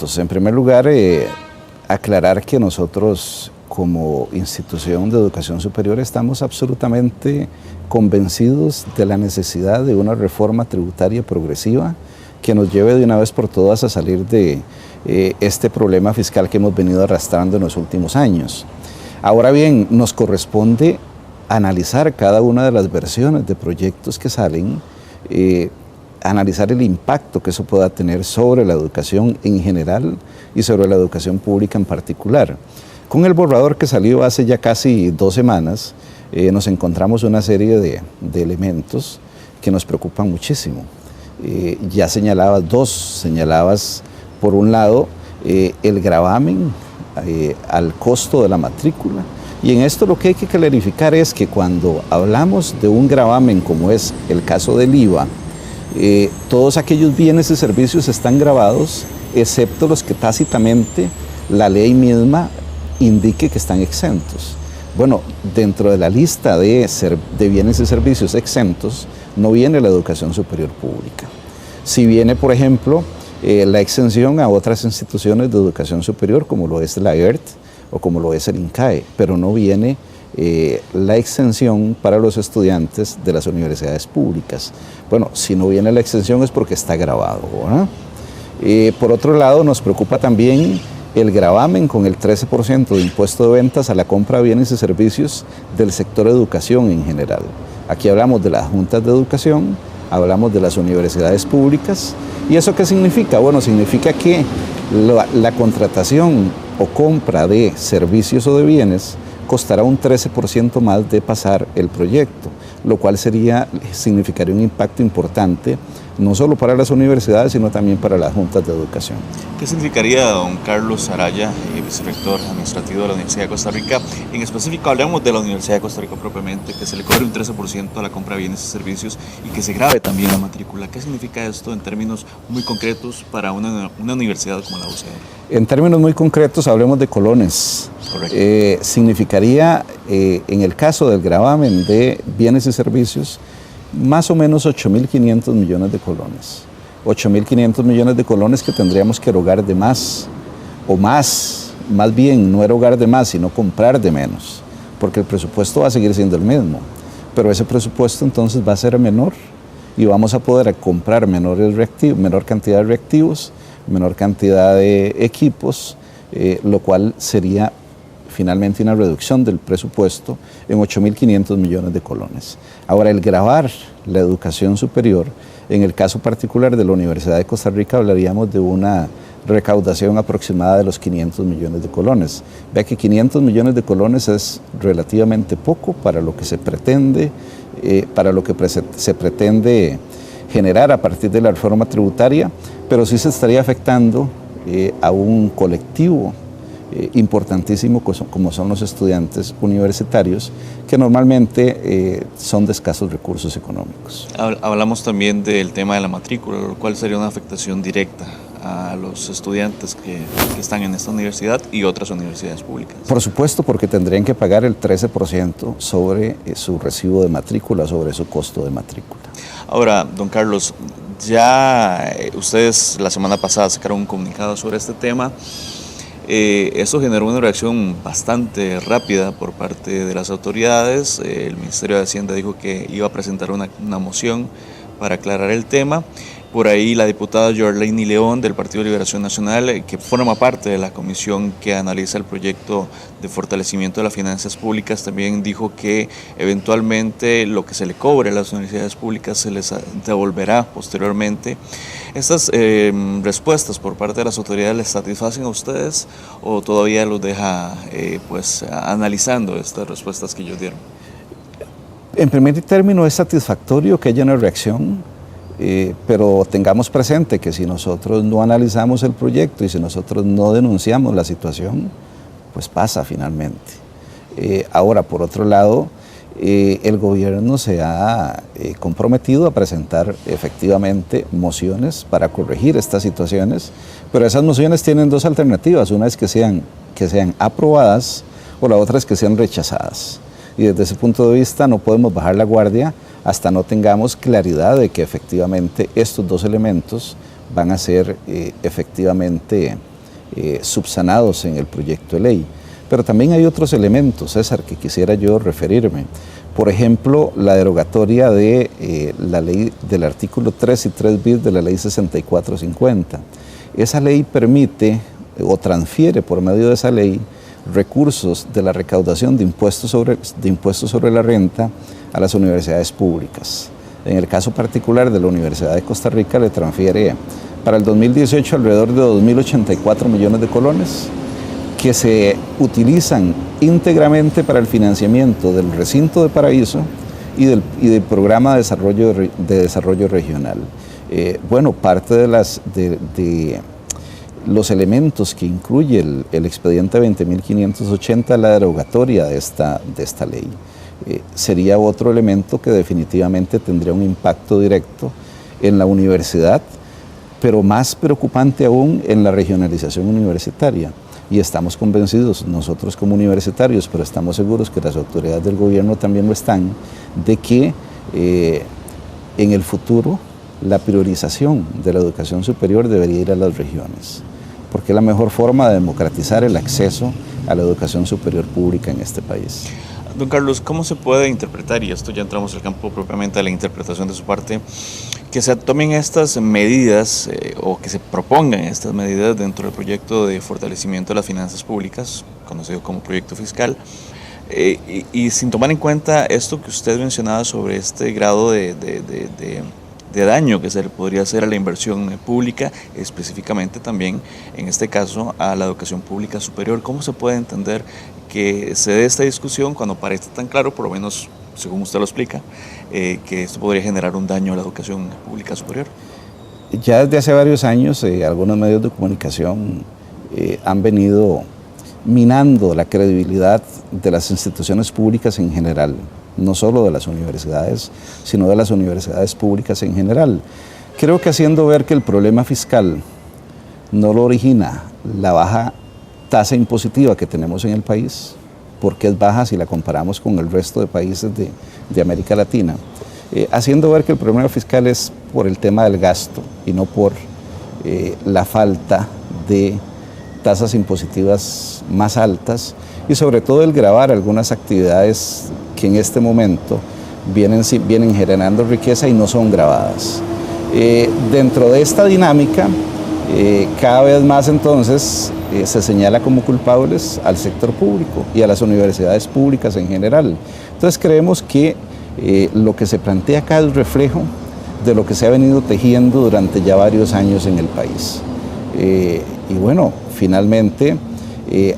aspectos. En primer lugar, aclarar que nosotros como institución de educación superior estamos absolutamente convencidos de la necesidad de una reforma tributaria progresiva que nos lleve de una vez por todas a salir de este problema fiscal que hemos venido arrastrando en los últimos años. Ahora bien, nos corresponde analizar cada una de las versiones de proyectos que salen, analizar el impacto que eso pueda tener sobre la educación en general y sobre la educación pública en particular. Con el borrador que salió hace ya casi 2 semanas, nos encontramos una serie de elementos que nos preocupan muchísimo. Ya señalabas por un lado el gravamen al costo de la matrícula, y en esto lo que hay que clarificar es que cuando hablamos de un gravamen como es el caso del IVA, todos aquellos bienes y servicios están gravados, excepto los que tácitamente la ley misma indique que están exentos. Bueno, dentro de la lista de bienes y servicios exentos no viene la educación superior pública. Si viene, por ejemplo, la exención a otras instituciones de educación superior, como lo es la ERT o como lo es el INCAE, pero no viene la exención para los estudiantes de las universidades públicas. Bueno, si no viene la exención es porque está gravado, ¿verdad? Por otro lado, nos preocupa también el gravamen con el 13% de impuesto de ventas a la compra de bienes y servicios del sector educación en general. Aquí hablamos de las juntas de educación, hablamos de las universidades públicas. ¿Y eso qué significa? Bueno, significa que la contratación o compra de servicios o de bienes costará un 13% más de pasar el proyecto, lo cual significaría un impacto importante, no solo para las universidades, sino también para las juntas de educación. ¿Qué significaría, don Carlos Araya, vicerrector administrativo de la Universidad de Costa Rica? En específico, hablamos de la Universidad de Costa Rica propiamente, que se le cobre un 13% a la compra de bienes y servicios y que se grave también la matrícula. ¿Qué significa esto en términos muy concretos para una universidad como la UCR? En términos muy concretos, hablemos de colones. Significaría, en el caso del gravamen de bienes y servicios, más o menos 8.500 millones de colones. 8.500 millones de colones que tendríamos que erogar de más, o más bien, no erogar de más, sino comprar de menos, porque el presupuesto va a seguir siendo el mismo, pero ese presupuesto entonces va a ser menor y vamos a poder comprar menor cantidad de reactivos, menor cantidad de equipos, lo cual sería finalmente una reducción del presupuesto en 8.500 millones de colones. Ahora, el gravar la educación superior, en el caso particular de la Universidad de Costa Rica, hablaríamos de una recaudación aproximada de los 500 millones de colones. Vea que 500 millones de colones es relativamente poco para lo que se pretende, se pretende generar a partir de la reforma tributaria, pero sí se estaría afectando a un colectivo importantísimo como son los estudiantes universitarios, que normalmente son de escasos recursos económicos. Hablamos también del tema de la matrícula, lo cual sería una afectación directa a los estudiantes que están en esta universidad y otras universidades públicas. Por supuesto, porque tendrían que pagar el 13% sobre su recibo de matrícula, sobre su costo de matrícula. Ahora, don Carlos, ya ustedes la semana pasada sacaron un comunicado sobre este tema. Eso generó una reacción bastante rápida por parte de las autoridades. El Ministerio de Hacienda dijo que iba a presentar una moción para aclarar el tema. Por ahí la diputada Yorleini León del Partido de Liberación Nacional, que forma parte de la comisión que analiza el proyecto de fortalecimiento de las finanzas públicas, también dijo que eventualmente lo que se le cobre a las universidades públicas se les devolverá posteriormente. ¿Estas respuestas por parte de las autoridades les satisfacen a ustedes o todavía los deja analizando estas respuestas que ellos dieron? En primer término, es satisfactorio que haya una reacción. Pero tengamos presente que si nosotros no analizamos el proyecto y si nosotros no denunciamos la situación, pues pasa finalmente. Ahora, por otro lado, el gobierno se ha comprometido a presentar efectivamente mociones para corregir estas situaciones, pero esas mociones tienen 2 alternativas. Una es que sean aprobadas o la otra es que sean rechazadas. Y desde ese punto de vista no podemos bajar la guardia hasta no tengamos claridad de que efectivamente estos 2 elementos van a ser efectivamente subsanados en el proyecto de ley. Pero también hay otros elementos, César, que quisiera yo referirme. Por ejemplo, la derogatoria de la ley del artículo 3 y 3 bis de la ley 6450. Esa ley permite o transfiere por medio de esa ley recursos de la recaudación de impuestos sobre la renta a las universidades públicas. En el caso particular de la Universidad de Costa Rica le transfiere para el 2018 alrededor de 2.084 millones de colones que se utilizan íntegramente para el financiamiento del recinto de Paraíso y del programa de desarrollo regional. Bueno, parte de los elementos que incluye el expediente 20.580, la derogatoria de esta ley, sería otro elemento que definitivamente tendría un impacto directo en la universidad, pero más preocupante aún en la regionalización universitaria. Y estamos convencidos, nosotros como universitarios, pero estamos seguros que las autoridades del gobierno también lo están, de que en el futuro la priorización de la educación superior debería ir a las regiones, porque es la mejor forma de democratizar el acceso a la educación superior pública en este país. Don Carlos, ¿cómo se puede interpretar, y esto ya entramos al campo propiamente de la interpretación de su parte, que se tomen estas medidas o que se propongan estas medidas dentro del proyecto de fortalecimiento de las finanzas públicas, conocido como proyecto fiscal, y sin tomar en cuenta esto que usted mencionaba sobre este grado de daño que se le podría hacer a la inversión pública, específicamente también, en este caso, a la educación pública superior? ¿Cómo se puede entender que se dé esta discusión cuando parece tan claro, por lo menos según usted lo explica, que esto podría generar un daño a la educación pública superior? Ya desde hace varios años algunos medios de comunicación han venido minando la credibilidad de las instituciones públicas en general, no solo de las universidades, sino de las universidades públicas en general. Creo que haciendo ver que el problema fiscal no lo origina la baja tasa impositiva que tenemos en el país, porque es baja si la comparamos con el resto de países de América Latina, haciendo ver que el problema fiscal es por el tema del gasto y no por la falta de tasas impositivas más altas, y sobre todo el gravar algunas actividades que en este momento vienen generando riqueza y no son gravadas. Dentro de esta dinámica, cada vez más entonces se señala como culpables al sector público y a las universidades públicas en general. Entonces creemos que lo que se plantea acá es reflejo de lo que se ha venido tejiendo durante ya varios años en el país. Y bueno, finalmente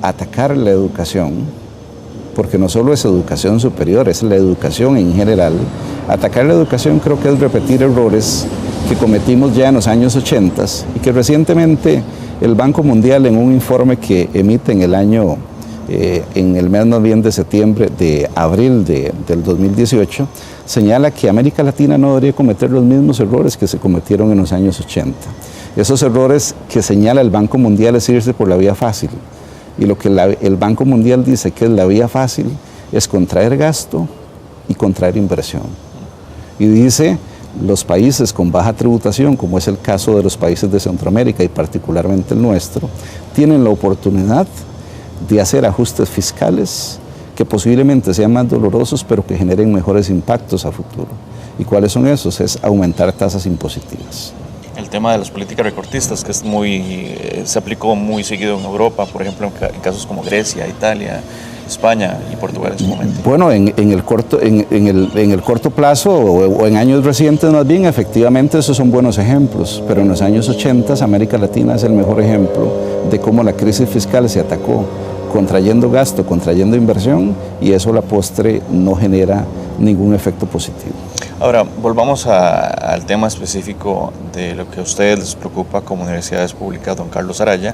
atacar la educación, porque no solo es educación superior, es la educación en general. Atacar la educación creo que es repetir errores que cometimos ya en los años 80 y que recientemente el Banco Mundial, en un informe que emite en el mes más bien de abril del 2018, señala que América Latina no debería cometer los mismos errores que se cometieron en los años 80. Esos errores que señala el Banco Mundial es irse por la vía fácil. Y lo que el Banco Mundial dice que es la vía fácil es contraer gasto y contraer inversión. Y dice, los países con baja tributación, como es el caso de los países de Centroamérica y particularmente el nuestro, tienen la oportunidad de hacer ajustes fiscales que posiblemente sean más dolorosos, pero que generen mejores impactos a futuro. ¿Y cuáles son esos? Es aumentar tasas impositivas. El tema de las políticas recortistas, que se aplicó muy seguido en Europa, por ejemplo, en casos como Grecia, Italia, España y Portugal en su momento. Bueno, en el corto plazo o en años recientes más bien, efectivamente esos son buenos ejemplos, pero en los años 80 América Latina es el mejor ejemplo de cómo la crisis fiscal se atacó, contrayendo gasto, contrayendo inversión, y eso a la postre no genera ningún efecto positivo. Ahora, volvamos al tema específico de lo que a ustedes les preocupa como universidades públicas, don Carlos Araya.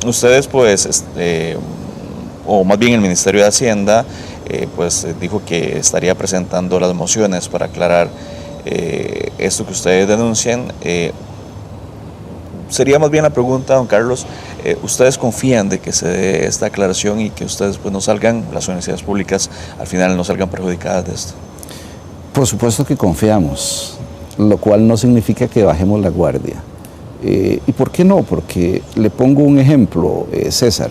Ustedes, pues, o más bien el Ministerio de Hacienda, pues dijo que estaría presentando las mociones para aclarar esto que ustedes denuncian. Sería más bien la pregunta, don Carlos, ¿ustedes confían de que se dé esta aclaración y que ustedes pues no salgan, las universidades públicas al final no salgan perjudicadas de esto? Por supuesto que confiamos, lo cual no significa que bajemos la guardia. ¿Y por qué no? Porque le pongo un ejemplo, César.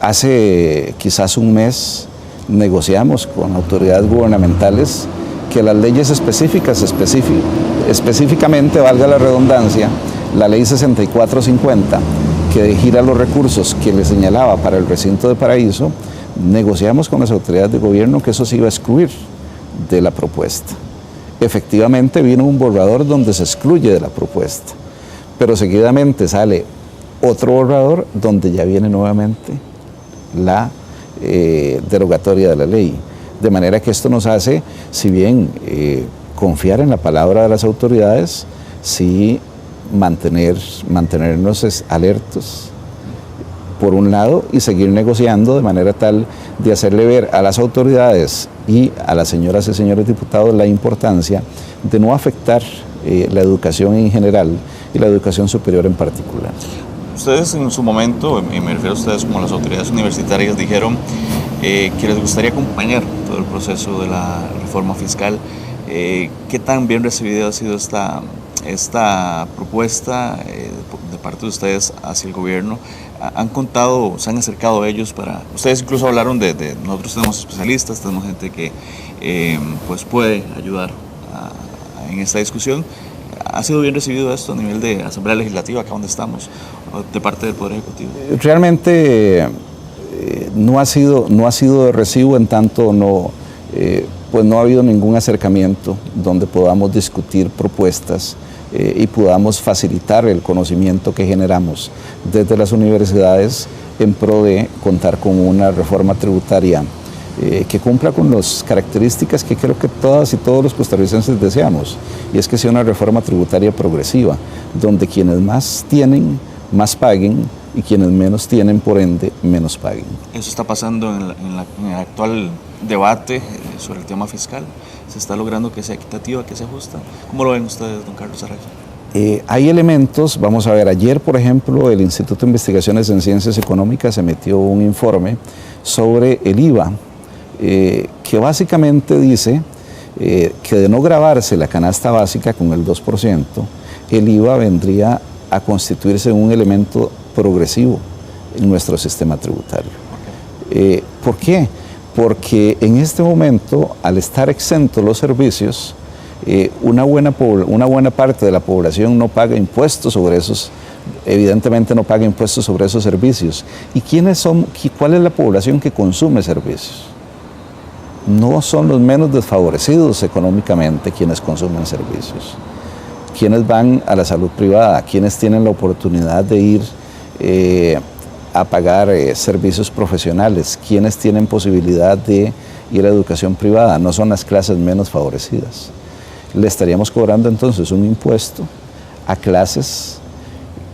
Hace quizás un mes negociamos con autoridades gubernamentales que las leyes específicamente, valga la redundancia, la ley 6450, que gira los recursos que le señalaba para el recinto de Paraíso, negociamos con las autoridades de gobierno que eso se iba a excluir de la propuesta. Efectivamente vino un borrador donde se excluye de la propuesta, pero seguidamente sale otro borrador donde ya viene nuevamente la derogatoria de la ley. De manera que esto nos hace, si bien confiar en la palabra de las autoridades, sí mantenernos alertos, por un lado, y seguir negociando de manera tal de hacerle ver a las autoridades y a las señoras y señores diputados la importancia de no afectar la educación en general y la educación superior en particular. Ustedes en su momento, y me refiero a ustedes como las autoridades universitarias, dijeron que les gustaría acompañar todo el proceso de la reforma fiscal. ¿Qué tan bien recibida ha sido esta propuesta de parte de ustedes hacia el gobierno? ¿Han contado, se han acercado a ellos para...? Ustedes incluso hablaron nosotros tenemos especialistas, tenemos gente que pues puede ayudar en esta discusión. ¿Ha sido bien recibido esto a nivel de Asamblea Legislativa, acá donde estamos, de parte del Poder Ejecutivo? Realmente no ha sido de recibo, en tanto pues no ha habido ningún acercamiento donde podamos discutir propuestas y podamos facilitar el conocimiento que generamos desde las universidades en pro de contar con una reforma tributaria que cumpla con las características que creo que todas y todos los costarricenses deseamos, y es que sea una reforma tributaria progresiva, donde quienes más tienen, más paguen, y quienes menos tienen, por ende, menos paguen. ¿Eso está pasando en el actual debate sobre el tema fiscal? ¿Se está logrando que sea equitativa, que sea justa? ¿Cómo lo ven ustedes, don Carlos Araya? Hay elementos, vamos a ver, ayer, por ejemplo, el Instituto de Investigaciones en Ciencias Económicas emitió un informe sobre el IVA, que básicamente dice que de no gravarse la canasta básica con el 2%, el IVA vendría a constituirse un elemento progresivo en nuestro sistema tributario. ¿Por qué? Porque en este momento, al estar exentos los servicios, una buena parte de la población no paga impuestos sobre esos, evidentemente no paga impuestos sobre esos servicios. ¿Y cuál es la población que consume servicios? No son los menos desfavorecidos económicamente quienes consumen servicios. Quienes van a la salud privada, quienes tienen la oportunidad de ir a pagar servicios profesionales, quienes tienen posibilidad de ir a educación privada, no son las clases menos favorecidas. Le estaríamos cobrando entonces un impuesto a clases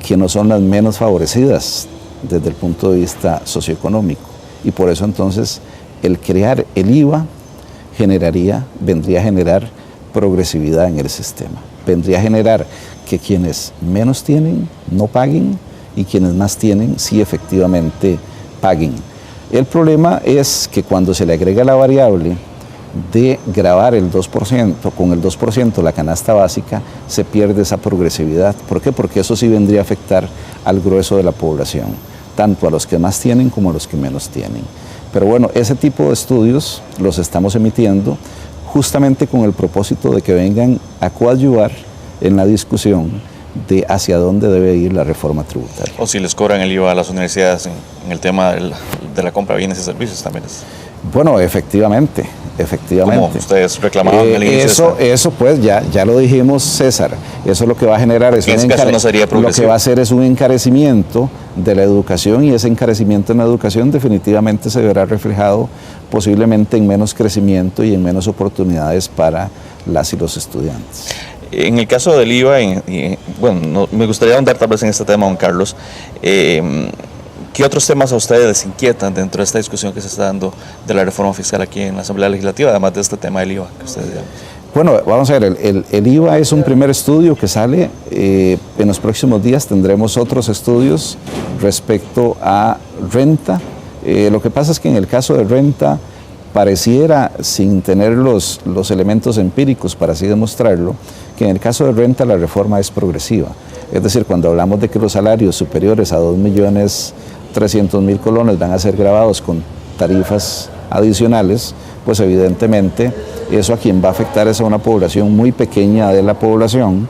que no son las menos favorecidas desde el punto de vista socioeconómico. Y por eso entonces el crear el IVA vendría a generar progresividad en el sistema. Vendría a generar que quienes menos tienen no paguen y quienes más tienen sí efectivamente paguen. El problema es que cuando se le agrega la variable de gravar el 2%, con el 2% la canasta básica, se pierde esa progresividad. ¿Por qué? Porque eso sí vendría a afectar al grueso de la población, tanto a los que más tienen como a los que menos tienen. Pero bueno, ese tipo de estudios los estamos emitiendo justamente con el propósito de que vengan a coadyuvar en la discusión de hacia dónde debe ir la reforma tributaria. O si les cobran el IVA a las universidades en el tema de la compra de bienes y servicios también es. Bueno, efectivamente. Como ustedes reclamaban al inicio. Eso pues ya lo dijimos, César. Eso lo que va a generar es lo que va a hacer es un encarecimiento de la educación, y ese encarecimiento en la educación definitivamente se verá reflejado posiblemente en menos crecimiento y en menos oportunidades para las y los estudiantes. En el caso del IVA, me gustaría ahondar tal vez en este tema, don Carlos. ¿Qué otros temas a ustedes les inquietan dentro de esta discusión que se está dando de la reforma fiscal aquí en la Asamblea Legislativa, además de este tema del IVA que ustedes llaman? Bueno, vamos a ver, el IVA es un primer estudio que sale. En los próximos días tendremos otros estudios respecto a renta. Lo que pasa es que en el caso de renta pareciera, sin tener los elementos empíricos para así demostrarlo, que en el caso de renta la reforma es progresiva. Es decir, cuando hablamos de que los salarios superiores a 2.300.000 colones van a ser gravados con tarifas adicionales, pues evidentemente eso a quien va a afectar es a una población muy pequeña de la población,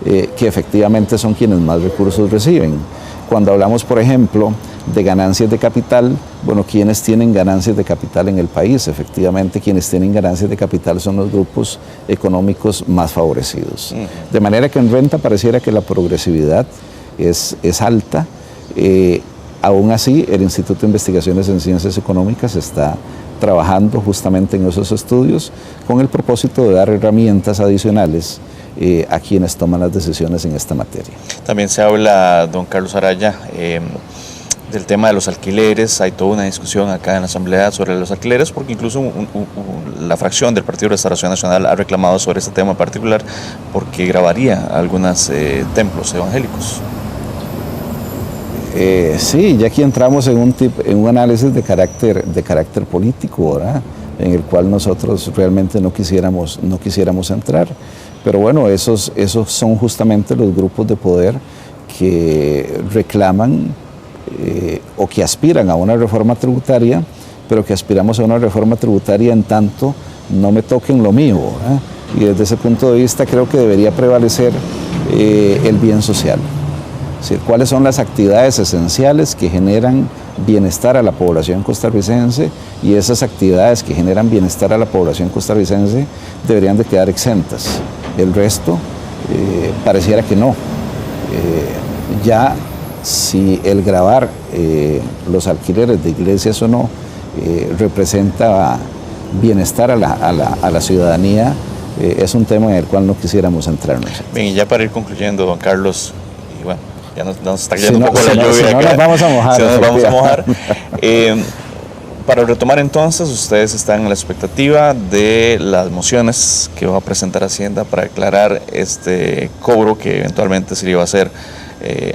que efectivamente son quienes más recursos reciben. Cuando hablamos, por ejemplo, de ganancias de capital, bueno, ¿quiénes tienen ganancias de capital en el país? Efectivamente, quienes tienen ganancias de capital son los grupos económicos más favorecidos. De manera que en renta pareciera que la progresividad es alta. Aún así, el Instituto de Investigaciones en Ciencias Económicas está trabajando justamente en esos estudios con el propósito de dar herramientas adicionales a quienes toman las decisiones en esta materia. También se habla, don Carlos Araya, del tema de los alquileres. Hay toda una discusión acá en la Asamblea sobre los alquileres, porque incluso la fracción del Partido de Restauración Nacional ha reclamado sobre este tema en particular, porque gravaría algunos templos evangélicos. Sí, ya aquí entramos en un análisis de carácter político, ¿verdad?, en el cual nosotros realmente no quisiéramos entrar. Pero bueno, esos son justamente los grupos de poder que reclaman o que aspiran a una reforma tributaria, pero que aspiramos a una reforma tributaria en tanto no me toquen lo mío, ¿verdad? Y desde ese punto de vista creo que debería prevalecer el bien social. Es decir, cuáles son las actividades esenciales que generan bienestar a la población costarricense, y esas actividades que generan bienestar a la población costarricense deberían de quedar exentas. El resto pareciera que no. Ya si el gravar los alquileres de iglesias o no representa bienestar a la ciudadanía, es un tema en el cual no quisiéramos entrarnos. Bien, y ya para ir concluyendo, don Carlos, y bueno, ya nos está cayendo un poco la lluvia. Si no nos vamos a mojar. Si no nos vamos a mojar. Para retomar entonces, ustedes están en la expectativa de las mociones que va a presentar Hacienda para aclarar este cobro que eventualmente se le iba a hacer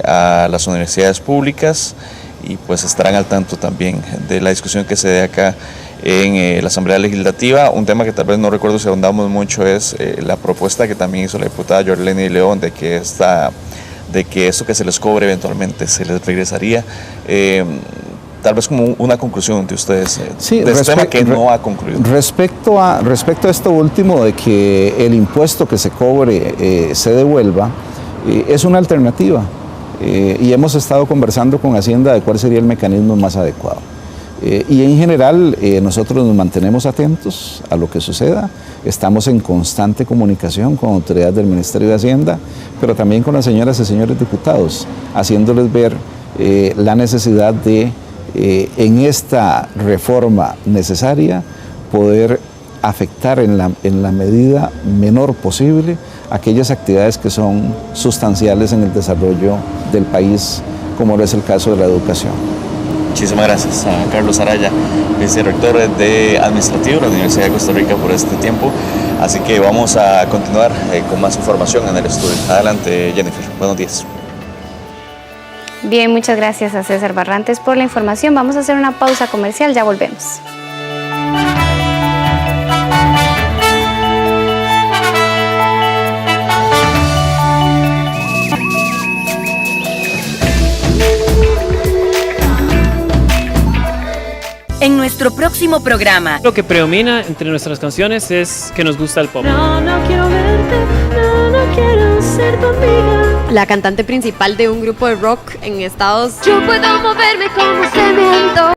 a las universidades públicas, y pues estarán al tanto también de la discusión que se dé acá en la Asamblea Legislativa. Un tema que tal vez no recuerdo si ahondamos mucho es la propuesta que también hizo la diputada Yorleni León de que eso que se les cobre eventualmente se les regresaría. Tal vez como una conclusión de ustedes sí, de este tema que no ha concluido. Respecto a esto último de que el impuesto que se cobre se devuelva, es una alternativa, y hemos estado conversando con Hacienda de cuál sería el mecanismo más adecuado. Y en general nosotros nos mantenemos atentos a lo que suceda, estamos en constante comunicación con autoridades del Ministerio de Hacienda, pero también con las señoras y señores diputados, haciéndoles ver la necesidad de, en esta reforma necesaria, poder afectar en la medida menor posible aquellas actividades que son sustanciales en el desarrollo del país, como es el caso de la educación. Muchísimas gracias a Carlos Araya, vicerrector de Administrativo de la Universidad de Costa Rica, por este tiempo. Así que vamos a continuar con más información en el estudio. Adelante, Jennifer. Buenos días. Bien, muchas gracias a César Barrantes por la información. Vamos a hacer una pausa comercial, ya volvemos. En nuestro próximo programa, lo que predomina entre nuestras canciones es que nos gusta el pop. No quiero verte, no quiero ser tu amiga. La cantante principal de un grupo de rock en Estados Unidos. Yo puedo moverme como cemento.